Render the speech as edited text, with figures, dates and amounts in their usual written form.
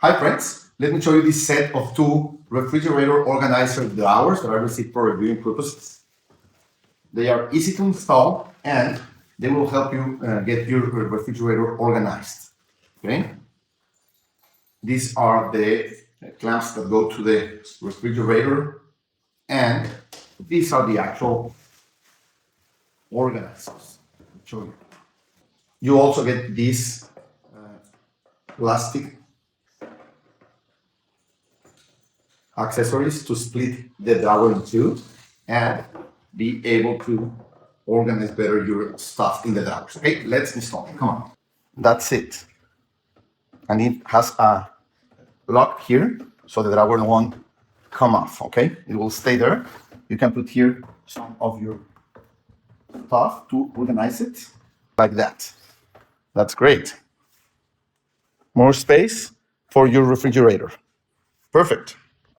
Hi friends, let me show you this set of two refrigerator organizer drawers that I received for reviewing purposes. They are easy to install and they will help you get your refrigerator organized. Okay? These are the clamps that go to the refrigerator and these are the actual organizers. I'll show you. You also get these plastic accessories to split the drawer in two and be able to organize better your stuff in the drawers. Okay, let's install it. Come on. That's it. And it has a lock here, so the drawer won't come off. Okay, it will stay there. You can put here some of your stuff to organize it like that. That's great. More space for your refrigerator. Perfect.